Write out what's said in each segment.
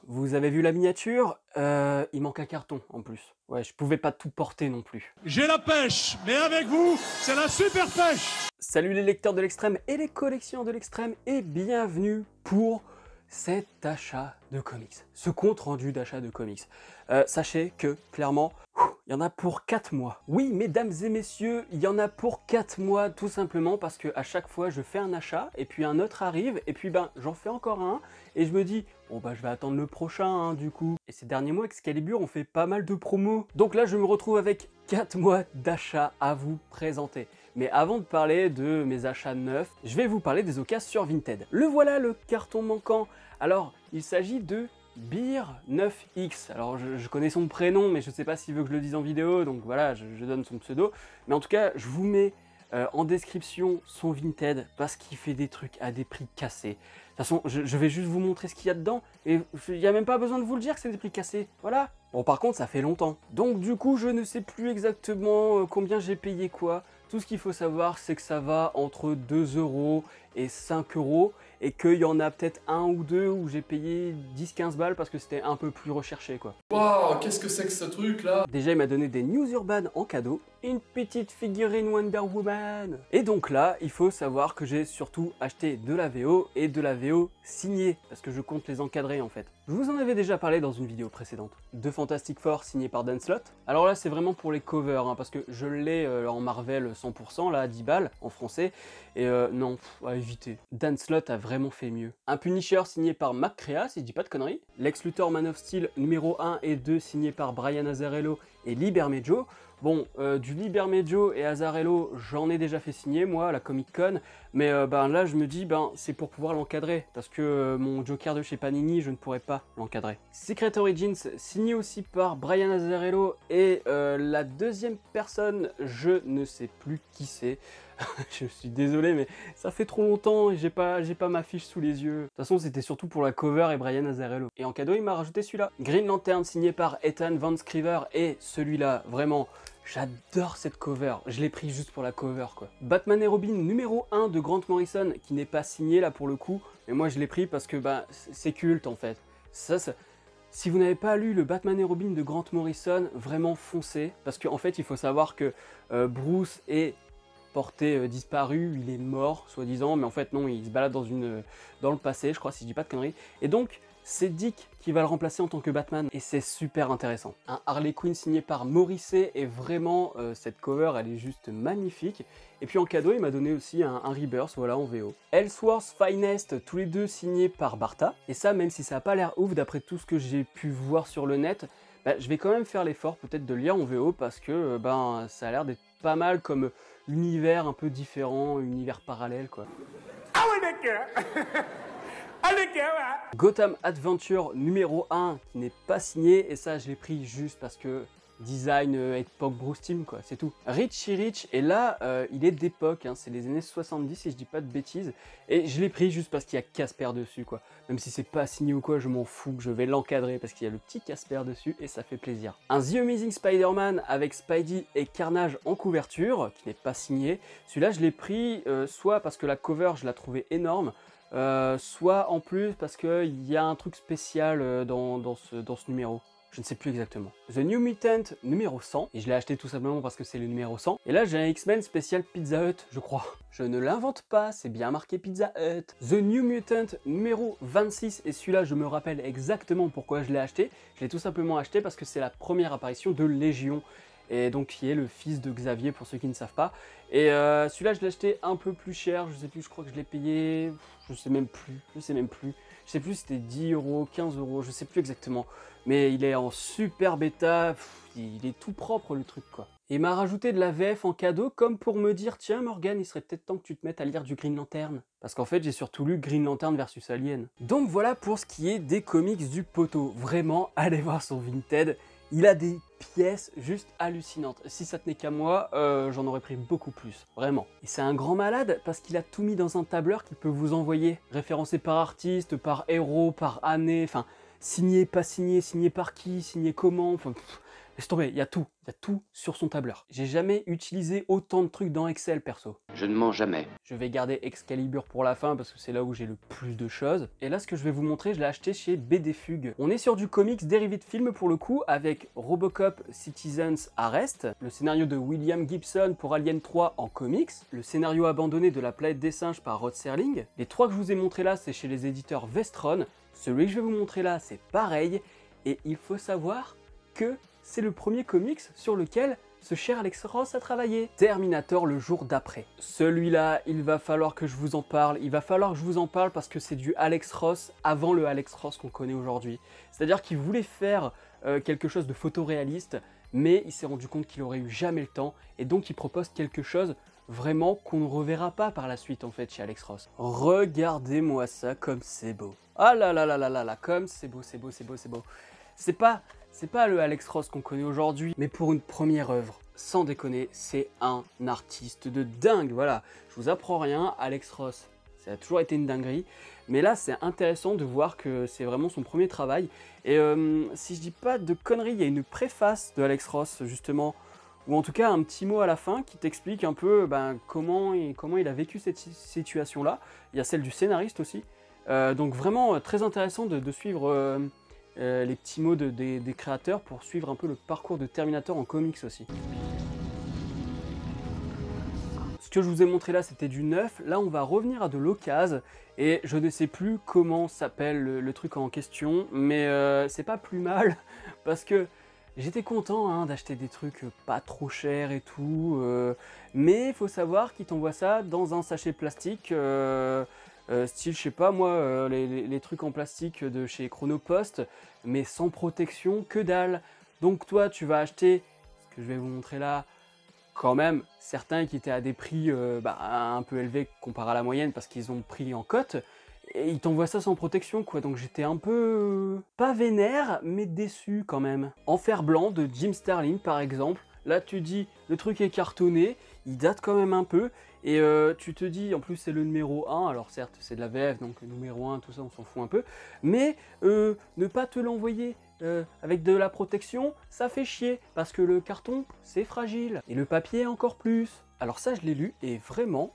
vous avez vu la miniature? Il manque un carton en plus. Ouais, je pouvais pas tout porter non plus. J'ai la pêche, mais avec vous, c'est la super pêche. Salut les lecteurs de l'extrême et les collectionneurs de l'extrême et bienvenue pour cet achat de comics, ce compte rendu d'achat de comics. Sachez que clairement, il y en a pour 4 mois. Oui, mesdames et messieurs, il y en a pour 4 mois tout simplement parce que à chaque fois je fais un achat et puis un autre arrive et puis ben j'en fais encore un et je me dis bon bah je vais attendre le prochain hein, du coup. Et ces derniers mois Excalibur on fait pas mal de promos. Donc là je me retrouve avec 4 mois d'achat à vous présenter. Mais avant de parler de mes achats neufs, je vais vous parler des occasions sur Vinted. Le voilà le carton manquant. Alors il s'agit de Beer 9X, alors je connais son prénom mais je sais pas s'il veut que je le dise en vidéo, donc voilà, je donne son pseudo. Mais en tout cas, je vous mets en description son Vinted parce qu'il fait des trucs à des prix cassés. De toute façon, je vais juste vous montrer ce qu'il y a dedans et il n'y a même pas besoin de vous le dire que c'est des prix cassés, voilà. Bon par contre, ça fait longtemps. Donc du coup, je ne sais plus exactement combien j'ai payé quoi. Tout ce qu'il faut savoir, c'est que ça va entre 2 € et 5 € et qu'il y en a peut-être un ou deux où j'ai payé 10-15 balles parce que c'était un peu plus recherché quoi. Waouh, qu'est-ce que c'est que ce truc là? Déjà il m'a donné des news urban en cadeau, une petite figurine Wonder Woman. Et donc là, il faut savoir que j'ai surtout acheté de la VO et de la VO signée parce que je compte les encadrer en fait. Je vous en avais déjà parlé dans une vidéo précédente. De Fantastic Four signé par Dan Slott. Alors là c'est vraiment pour les covers hein, parce que je l'ai en Marvel 100% là à 10 balles en français et non, à éviter. Dan Slott a vraiment fait mieux. Un Punisher signé par Mac Crea si je dis pas de conneries. Lex Luthor Man of Steel numéro 1 et 2 signé par Brian Azzarello et Libermejo. Bon, du Libermejo et Azzarello, j'en ai déjà fait signer, moi, à la Comic Con, mais ben, là, je me dis, ben, c'est pour pouvoir l'encadrer, parce que mon Joker de chez Panini, je ne pourrais pas l'encadrer. Secret Origins, signé aussi par Brian Azzarello, et la deuxième personne, je ne sais plus qui c'est. Je suis désolé, mais ça fait trop longtemps et j'ai pas ma fiche sous les yeux. De toute façon, c'était surtout pour la cover et Brian Azzarello. Et en cadeau, il m'a rajouté celui-là. Green Lantern signé par Ethan Van Sciver et celui-là, vraiment, j'adore cette cover. Je l'ai pris juste pour la cover, quoi. Batman et Robin numéro 1 de Grant Morrison, qui n'est pas signé là pour le coup, mais moi je l'ai pris parce que bah, c'est culte en fait. Si vous n'avez pas lu le Batman et Robin de Grant Morrison, vraiment foncez, parce qu'en fait, il faut savoir que Bruce est porté disparu, il est mort, soi-disant, mais en fait non, il se balade dans le passé, je crois, si je dis pas de conneries. Et donc, c'est Dick qui va le remplacer en tant que Batman, et c'est super intéressant. Un Harley Quinn signé par Morrissey, et vraiment, cette cover, elle est juste magnifique. Et puis en cadeau, il m'a donné aussi un Rebirth, voilà, en VO. Ellsworth Finest, tous les deux signés par Bartha, et ça, même si ça a pas l'air ouf, d'après tout ce que j'ai pu voir sur le net, bah, je vais quand même faire l'effort peut-être de le lire en VO, parce que ben, ça a l'air d'être pas mal comme univers un peu différent, univers parallèle quoi. Gotham Adventure numéro 1 qui n'est pas signé et ça je l'ai pris juste parce que design époque Bruce Timm quoi, c'est tout. Richie Rich et là il est d'époque, hein, c'est les années 70 si je dis pas de bêtises et je l'ai pris juste parce qu'il y a Casper dessus quoi. Même si c'est pas signé ou quoi, je m'en fous, je vais l'encadrer parce qu'il y a le petit Casper dessus et ça fait plaisir. Un The Amazing Spider-Man avec Spidey et Carnage en couverture qui n'est pas signé. Celui-là je l'ai pris soit parce que la cover je la trouvais énorme, soit en plus parce qu'il y a un truc spécial dans ce numéro. Je ne sais plus exactement. The New Mutant numéro 100, et je l'ai acheté tout simplement parce que c'est le numéro 100. Et là j'ai un X-Men spécial Pizza Hut, je crois. Je ne l'invente pas, c'est bien marqué Pizza Hut. The New Mutant numéro 26, et celui-là je me rappelle exactement pourquoi je l'ai acheté. Je l'ai tout simplement acheté parce que c'est la première apparition de Légion. Et donc qui est le fils de Xavier pour ceux qui ne savent pas. Et celui-là je l'ai acheté un peu plus cher, je sais plus, je crois que je l'ai payé, je sais même plus si c'était 10 €, 15 €, je sais plus exactement. Mais il est en super bêta, il est tout propre le truc quoi. Et il m'a rajouté de la VF en cadeau comme pour me dire tiens Morgan, il serait peut-être temps que tu te mettes à lire du Green Lantern. Parce qu'en fait j'ai surtout lu Green Lantern versus Alien. Donc voilà pour ce qui est des comics du poteau. Vraiment, allez voir son Vinted. Il a des pièces juste hallucinantes. Si ça tenait qu'à moi, j'en aurais pris beaucoup plus, vraiment. Et c'est un grand malade parce qu'il a tout mis dans un tableur qu'il peut vous envoyer, référencé par artiste, par héros, par année, enfin, signé, pas signé, signé par qui, signé comment, enfin, Laisse tomber, il y a tout sur son tableur. J'ai jamais utilisé autant de trucs dans Excel perso. Je ne mens jamais. Je vais garder Excalibur pour la fin parce que c'est là où j'ai le plus de choses. Et là, ce que je vais vous montrer, je l'ai acheté chez BD Fugue. On est sur du comics dérivé de film pour le coup, avec Robocop Citizens Arrest, le scénario de William Gibson pour Alien 3 en comics, le scénario abandonné de La Planète des Singes par Rod Serling. Les trois que je vous ai montrés là, c'est chez les éditeurs Vestron. Celui que je vais vous montrer là, c'est pareil. Et il faut savoir que c'est le premier comics sur lequel ce cher Alex Ross a travaillé. Terminator le jour d'après. Celui-là, il va falloir que je vous en parle. Il va falloir que je vous en parle parce que c'est du Alex Ross avant le Alex Ross qu'on connaît aujourd'hui. C'est-à-dire qu'il voulait faire quelque chose de photoréaliste, mais il s'est rendu compte qu'il aurait eu jamais le temps, et donc il propose quelque chose vraiment qu'on ne reverra pas par la suite en fait chez Alex Ross. Regardez-moi ça comme c'est beau. Ah là là là là là là, comme c'est beau, c'est beau, c'est beau, c'est beau. C'est pas le Alex Ross qu'on connaît aujourd'hui, mais pour une première œuvre, sans déconner, c'est un artiste de dingue, voilà. Je vous apprends rien, Alex Ross, ça a toujours été une dinguerie, mais là c'est intéressant de voir que c'est vraiment son premier travail. Et si je dis pas de conneries, il y a une préface de Alex Ross justement, ou en tout cas un petit mot à la fin qui t'explique un peu comment il a vécu cette situation-là. Il y a celle du scénariste aussi, donc vraiment très intéressant de suivre les petits mots des créateurs pour suivre un peu le parcours de Terminator en comics aussi. Ce que je vous ai montré là, c'était du neuf. Là, on va revenir à de l'occasion. Et je ne sais plus comment s'appelle le truc en question, mais c'est pas plus mal, parce que j'étais content d'acheter des trucs pas trop chers et tout, mais il faut savoir qu'ils t'envoient ça dans un sachet plastique, style, je sais pas moi, les trucs en plastique de chez Chronopost, mais sans protection, que dalle. Donc toi, tu vas acheter, ce que je vais vous montrer là, quand même, certains qui étaient à des prix un peu élevés comparé à la moyenne parce qu'ils ont pris en cote, et ils t'envoient ça sans protection quoi, donc j'étais un peu, pas vénère, mais déçu quand même. En fer blanc de Jim Starlin par exemple, là tu dis, le truc est cartonné, il date quand même un peu, et tu te dis, en plus c'est le numéro 1, alors certes c'est de la VF, donc le numéro 1, tout ça on s'en fout un peu, mais ne pas te l'envoyer avec de la protection, ça fait chier, parce que le carton c'est fragile, et le papier encore plus. Alors ça je l'ai lu, et vraiment,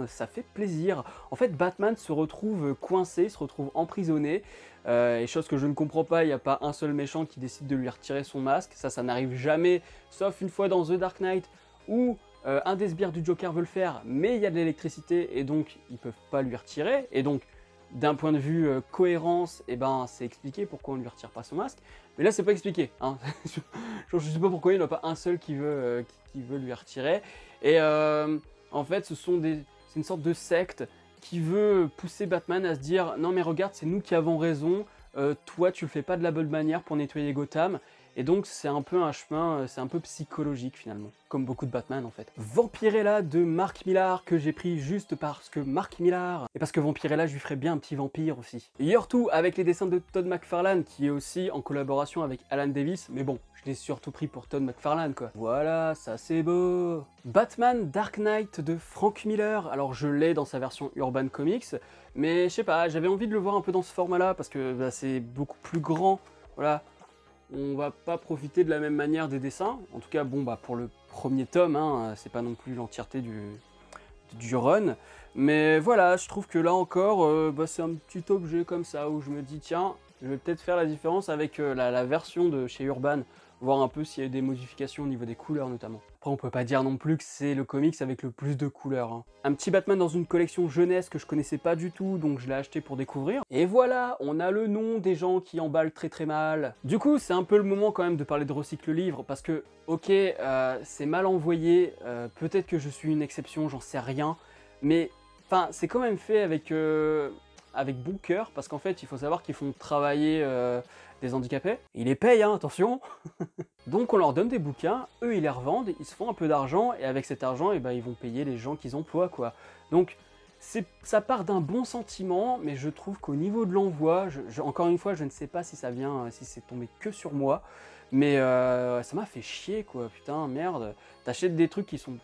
ça fait plaisir. En fait Batman se retrouve coincé, se retrouve emprisonné, et chose que je ne comprends pas, il n'y a pas un seul méchant qui décide de lui retirer son masque, ça n'arrive jamais, sauf une fois dans The Dark Knight, où un des sbires du Joker veut le faire, mais il y a de l'électricité, et donc ils peuvent pas lui retirer, et donc d'un point de vue cohérence, c'est expliqué pourquoi on ne lui retire pas son masque, mais là c'est pas expliqué, hein. Je sais pas pourquoi il n'y en a pas un seul qui veut lui retirer, et en fait c'est une sorte de secte qui veut pousser Batman à se dire non mais regarde, c'est nous qui avons raison, toi tu le fais pas de la bonne manière pour nettoyer Gotham. Et donc c'est un peu un chemin, c'est un peu psychologique finalement, comme beaucoup de Batman en fait. Vampirella de Mark Millar, que j'ai pris juste parce que Mark Millar, et parce que Vampirella je lui ferais bien un petit vampire aussi. Year2 avec les dessins de Todd McFarlane, qui est aussi en collaboration avec Alan Davis, mais bon, je l'ai surtout pris pour Todd McFarlane quoi. Voilà, ça c'est beau. Batman Dark Knight de Frank Miller, alors je l'ai dans sa version Urban Comics, mais je sais pas, j'avais envie de le voir un peu dans ce format là, parce que c'est beaucoup plus grand, voilà. On va pas profiter de la même manière des dessins, en tout cas pour le premier tome, c'est pas non plus l'entièreté du run, mais voilà, je trouve que là encore, c'est un petit objet comme ça, où je me dis tiens, je vais peut-être faire la différence avec la version de chez Urban, voir un peu s'il y a eu des modifications au niveau des couleurs notamment. Après on peut pas dire non plus que c'est le comics avec le plus de couleurs. Un petit Batman dans une collection jeunesse que je connaissais pas du tout, donc je l'ai acheté pour découvrir. Et voilà, on a le nom des gens qui emballent très très mal. Du coup c'est un peu le moment quand même de parler de Recycle Livre, parce que ok, c'est mal envoyé, peut-être que je suis une exception, j'en sais rien, mais enfin c'est quand même fait avec bon cœur, parce qu'en fait il faut savoir qu'ils font travailler des handicapés, ils les payent attention. Donc on leur donne des bouquins, eux ils les revendent, ils se font un peu d'argent, et avec cet argent ils vont payer les gens qu'ils emploient quoi. Donc ça part d'un bon sentiment, mais je trouve qu'au niveau de l'envoi, encore une fois je ne sais pas si ça vient, si c'est tombé que sur moi, mais ça m'a fait chier quoi, putain merde, t'achètes des trucs qui sont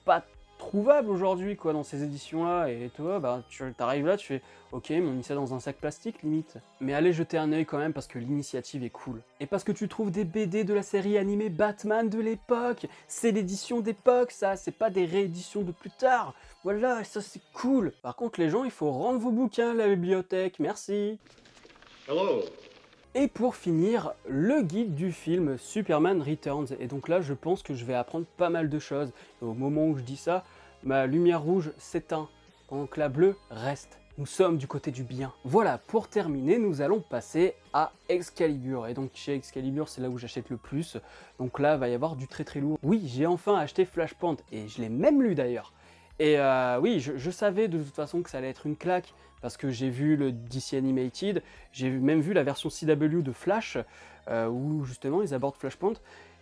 pas trouvable aujourd'hui, quoi, dans ces éditions-là. Et toi, bah, tu arrives là, tu fais « Ok, mais on met ça dans un sac plastique, limite. » Mais allez jeter un œil quand même, parce que l'initiative est cool. Et parce que tu trouves des BD de la série animée Batman de l'époque. C'est l'édition d'époque, ça, c'est pas des rééditions de plus tard. Voilà, ça c'est cool. Par contre, les gens, il faut rendre vos bouquins à la bibliothèque, merci. Hello. Et pour finir, le guide du film Superman Returns. Et donc là, je pense que je vais apprendre pas mal de choses. Et au moment où je dis ça, ma lumière rouge s'éteint, pendant que la bleue reste. Nous sommes du côté du bien. Voilà, pour terminer, nous allons passer à Excalibur. Et donc chez Excalibur, c'est là où j'achète le plus. Donc là, il va y avoir du très très lourd. Oui, j'ai enfin acheté Flashpoint, et je l'ai même lu d'ailleurs. Et oui, je savais de toute façon que ça allait être une claque, parce que j'ai vu le DC Animated, j'ai même vu la version CW de Flash, où justement ils abordent Flashpoint,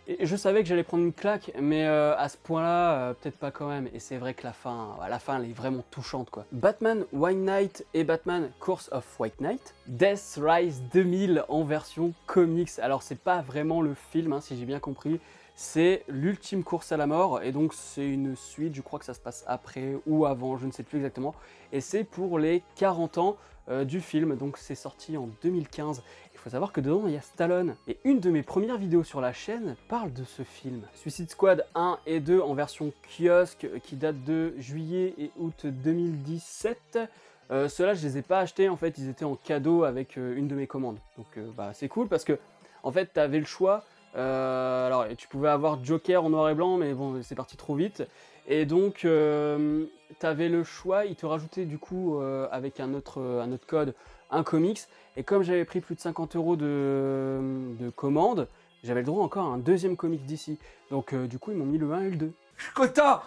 et je savais que j'allais prendre une claque, mais à ce point-là, peut-être pas quand même, et c'est vrai que la fin, elle est vraiment touchante, quoi. Batman White Knight et Batman Curse of White Knight, Death Rise 2000 en version comics. Alors c'est pas vraiment le film, hein, si j'ai bien compris, c'est l'ultime course à la mort, et donc c'est une suite, je crois que ça se passe après ou avant, je ne sais plus exactement, et c'est pour les 40 ans du film, donc c'est sorti en 2015. Il faut savoir que dedans il y a Stallone, et une de mes premières vidéos sur la chaîne parle de ce film. Suicide Squad 1 et 2 en version kiosque, qui date de juillet et août 2017. Ceux-là je les ai pas achetés, en fait ils étaient en cadeau avec une de mes commandes, donc bah, c'est cool parce que en fait tu avais le choix. Alors tu pouvais avoir Joker en noir et blanc, mais bon c'est parti trop vite, et donc t'avais le choix, il te rajoutait du coup avec un autre code un comics, et comme j'avais pris plus de 50 € de commande, j'avais le droit encore à un deuxième comic d'ici, donc du coup ils m'ont mis le 1 et le 2. Je suis content.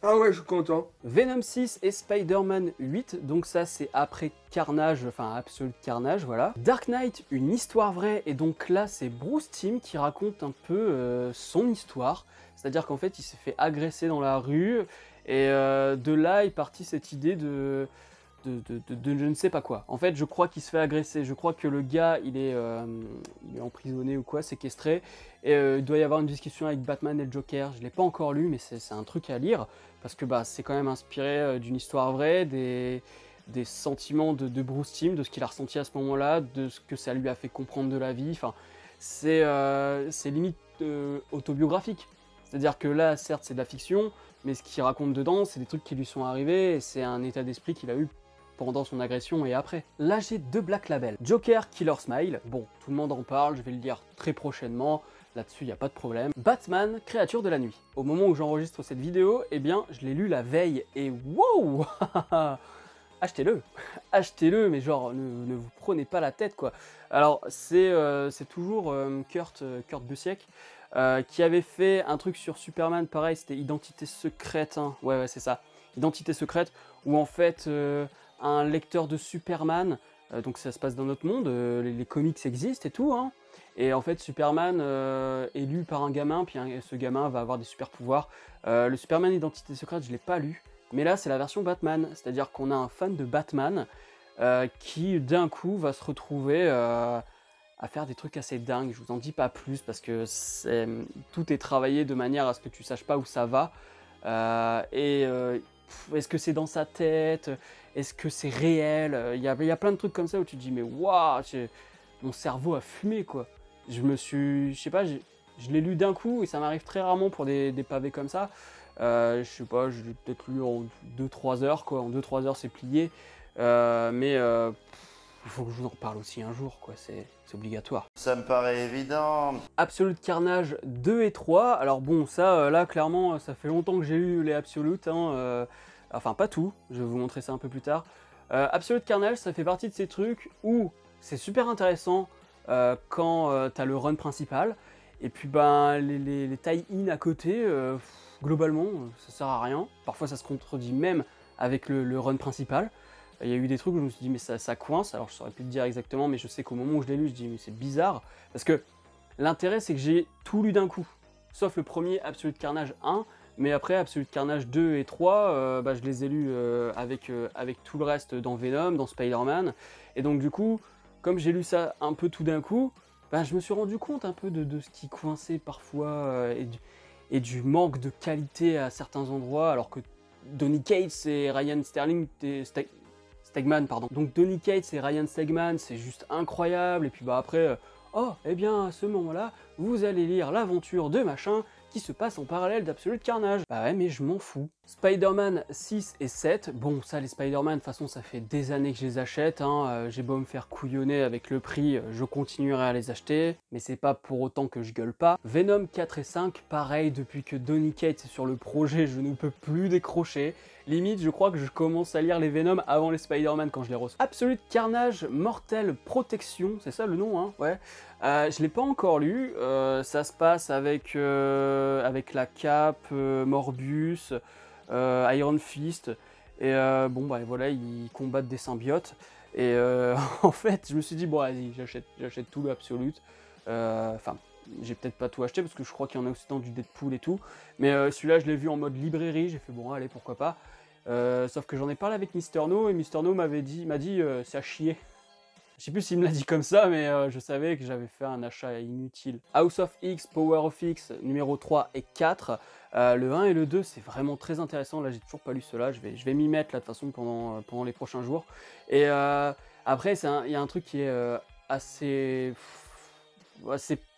Ah ouais, je suis content. Venom 6 et Spider-Man 8, donc ça c'est après Carnage, enfin Absolute Carnage, voilà. Dark Knight, une histoire vraie, et donc là c'est Bruce Timm qui raconte un peu son histoire, c'est-à-dire qu'en fait il s'est fait agresser dans la rue, et de là est partie cette idée de je ne sais pas quoi. En fait, je crois qu'il se fait agresser, je crois que le gars, il est emprisonné ou quoi, séquestré, et il doit y avoir une discussion avec Batman et le Joker. Je ne l'ai pas encore lu, mais c'est un truc à lire, parce que bah, c'est quand même inspiré d'une histoire vraie, des sentiments de Bruce Timm, de ce qu'il a ressenti à ce moment-là, de ce que ça lui a fait comprendre de la vie. Enfin, c'est limite autobiographique. C'est-à-dire que là, certes, c'est de la fiction, mais ce qu'il raconte dedans, c'est des trucs qui lui sont arrivés, et c'est un état d'esprit qu'il a eu pendant son agression et après. Là j'ai deux Black Label. Joker Killer Smile, bon, tout le monde en parle, je vais le dire très prochainement, là-dessus il n'y a pas de problème. Batman, Créature de la Nuit. Au moment où j'enregistre cette vidéo, eh bien, je l'ai lu la veille, et wow. Achetez-le, achetez-le, mais genre, ne vous prenez pas la tête, quoi. Alors, c'est toujours Kurt Busiek, qui avait fait un truc sur Superman, pareil, c'était Identité Secrète, hein. Ouais, c'est ça, Identité Secrète, où en fait, un lecteur de Superman, donc ça se passe dans notre monde, les comics existent et tout, hein, et en fait Superman est lu par un gamin, puis ce gamin va avoir des super pouvoirs. Le Superman Identité Secrète, je l'ai pas lu, mais là c'est la version Batman, c'est-à-dire qu'on a un fan de Batman qui d'un coup va se retrouver à faire des trucs assez dingues. Je vous en dis pas plus parce que tout est travaillé de manière à ce que tu saches pas où ça va, est-ce que c'est dans sa tête? Est-ce que c'est réel? Il y a plein de trucs comme ça où tu te dis mais waouh, mon cerveau a fumé, quoi. Je sais pas, je l'ai lu d'un coup, et ça m'arrive très rarement pour des pavés comme ça. Je sais pas, je l'ai peut-être lu en 2-3 heures, quoi. En 2-3 heures c'est plié, mais il faut que je vous en reparle aussi un jour, quoi, c'est obligatoire. Ça me paraît évident. Absolute Carnage 2 et 3, alors bon, ça, là, clairement, ça fait longtemps que j'ai lu les Absolute, hein, enfin, pas tout, je vais vous montrer ça un peu plus tard. Absolute Carnage, ça fait partie de ces trucs où c'est super intéressant quand t'as le run principal, et puis ben, les tie-in à côté, globalement, ça sert à rien. Parfois, ça se contredit même avec le run principal. Il y a eu des trucs où je me suis dit mais ça coince, alors je saurais plus te dire exactement, mais je sais qu'au moment où je l'ai lu, je dis mais c'est bizarre, parce que l'intérêt c'est que j'ai tout lu d'un coup, sauf le premier Absolute Carnage 1, mais après Absolute Carnage 2 et 3, je les ai lus avec tout le reste dans Venom, dans Spider-Man, et donc du coup, comme j'ai lu ça un peu tout d'un coup, je me suis rendu compte un peu de ce qui coinçait parfois, et du manque de qualité à certains endroits, alors que Donny Cates et Ryan Stegman, pardon. Donc Donny Cates et Ryan Stegman, c'est juste incroyable, et puis bah après, oh, eh bien à ce moment-là, vous allez lire l'aventure de machin qui se passe en parallèle d'Absolute Carnage. Bah ouais, mais je m'en fous. Spider-Man 6 et 7, bon ça les Spider-Man, de toute façon ça fait des années que je les achète, hein. J'ai beau me faire couillonner avec le prix, je continuerai à les acheter, mais c'est pas pour autant que je gueule pas. Venom 4 et 5, pareil, depuis que Donny Cates est sur le projet, je ne peux plus décrocher. Limite, je crois que je commence à lire les Venom avant les Spider-Man quand je les reçois. Absolute Carnage, Mortel Protection, c'est ça le nom, hein, ouais. Je l'ai pas encore lu, ça se passe avec la Cape, Morbius, Iron Fist, et bon bah voilà, ils combattent des symbiotes, et en fait je me suis dit bon vas-y, j'achète tout le Absolute, enfin j'ai peut-être pas tout acheté parce que je crois qu'il y en a aussi dans du Deadpool et tout, mais celui-là je l'ai vu en mode librairie, j'ai fait bon allez pourquoi pas, sauf que j'en ai parlé avec Mister No, et Mister No m'a dit c'est à chier. Je sais plus s'il me l'a dit comme ça, mais je savais que j'avais fait un achat inutile. House of X, Power of X, numéro 3 et 4. Le 1 et le 2, c'est vraiment très intéressant. Là, j'ai toujours pas lu cela. Je vais m'y mettre, là, de toute façon, pendant les prochains jours. Et après, il y a un truc qui est assez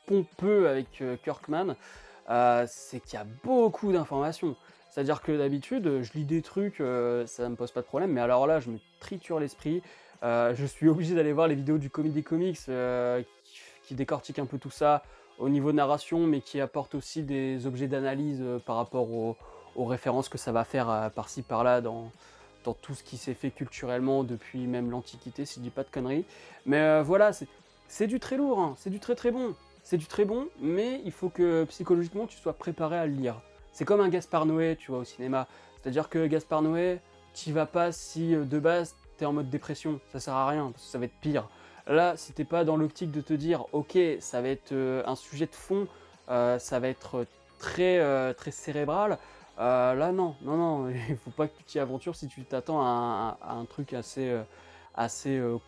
pompeux avec Kirkman. C'est qu'il y a beaucoup d'informations. C'est-à-dire que d'habitude, je lis des trucs, ça me pose pas de problème. Mais alors là, je me triture l'esprit. Je suis obligé d'aller voir les vidéos du Comedy Comics qui décortiquent un peu tout ça au niveau narration, mais qui apportent aussi des objets d'analyse par rapport aux références que ça va faire par-ci par-là dans tout ce qui s'est fait culturellement depuis même l'Antiquité, si je dis pas de conneries. Mais voilà, c'est du très lourd, hein, c'est du très très bon. C'est du très bon, mais il faut que psychologiquement tu sois préparé à le lire. C'est comme un Gaspard Noé, tu vois, au cinéma. C'est-à-dire que Gaspard Noé, t'y vas pas si de base t'es en mode dépression, ça sert à rien, parce que ça va être pire. Là, si t'es pas dans l'optique de te dire, ok, ça va être un sujet de fond, ça va être très cérébral, là non, il faut pas que tu t'y aventures si tu t'attends à un truc assez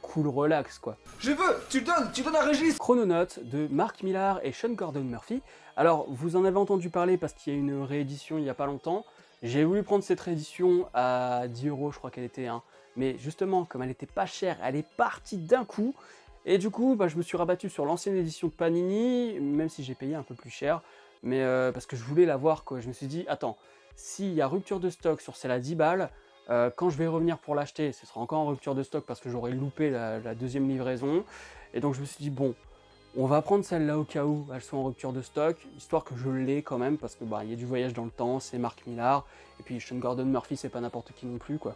cool, relax, quoi. Je veux, tu donnes un Régis. Chrononote de Mark Millar et Sean Gordon Murphy. Alors, vous en avez entendu parler parce qu'il y a une réédition il y a pas longtemps. J'ai voulu prendre cette réédition à 10 €, je crois qu'elle était, hein. Mais justement, comme elle était pas chère, elle est partie d'un coup. Et du coup, bah, je me suis rabattu sur l'ancienne édition de Panini, même si j'ai payé un peu plus cher. Mais parce que je voulais la voir, quoi. Je me suis dit, attends, s'il y a rupture de stock sur celle à 10 balles, quand je vais revenir pour l'acheter, ce sera encore en rupture de stock parce que j'aurais loupé la deuxième livraison. Et donc je me suis dit, bon, on va prendre celle-là au cas où elles sont en rupture de stock, histoire que je l'ai quand même, parce que bah, y a du voyage dans le temps, c'est Mark Millar, et puis Sean Gordon Murphy, c'est pas n'importe qui non plus, quoi.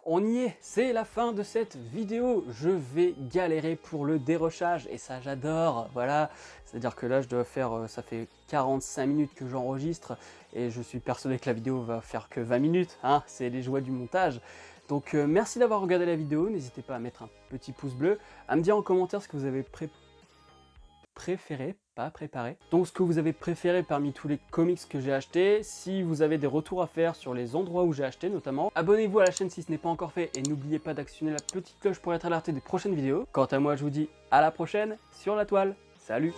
On y est, c'est la fin de cette vidéo. Je vais galérer pour le dérochage, et ça j'adore, voilà. C'est-à-dire que là, je dois faire, ça fait 45 minutes que j'enregistre, et je suis persuadé que la vidéo va faire que 20 minutes, hein, c'est les joies du montage. Donc merci d'avoir regardé la vidéo, n'hésitez pas à mettre un petit pouce bleu, à me dire en commentaire ce que vous avez préféré, pas préparé. Donc ce que vous avez préféré parmi tous les comics que j'ai achetés, si vous avez des retours à faire sur les endroits où j'ai acheté notamment. Abonnez-vous à la chaîne si ce n'est pas encore fait et n'oubliez pas d'actionner la petite cloche pour être alerté des prochaines vidéos. Quant à moi, je vous dis à la prochaine sur la toile. Salut!